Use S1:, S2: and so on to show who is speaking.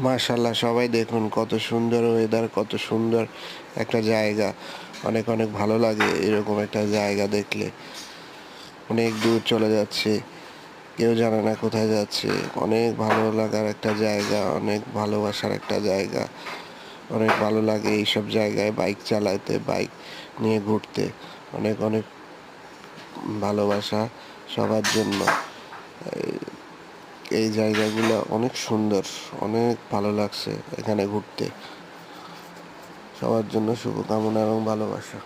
S1: মাশাল্লাহ, সবাই দেখুন কত সুন্দর ওয়েদার, কত সুন্দর একটা জায়গা। অনেক অনেক ভালো লাগে এরকম একটা জায়গা দেখলে। অনেক দূর চলে যাচ্ছে, কেউ জানে না কোথায় যাচ্ছে। অনেক ভালো লাগার একটা জায়গা, অনেক ভালোবাসার একটা জায়গা। অনেক ভালো লাগে এইসব জায়গায় বাইক চালাতে, বাইক নিয়ে ঘুরতে। অনেক অনেক ভালোবাসা সবার জন্য। এই জায়গাগুলো অনেক সুন্দর, অনেক ভালো লাগছে এখানে ঘুরতে। সবার জন্য শুভকামনা এবং ভালোবাসা।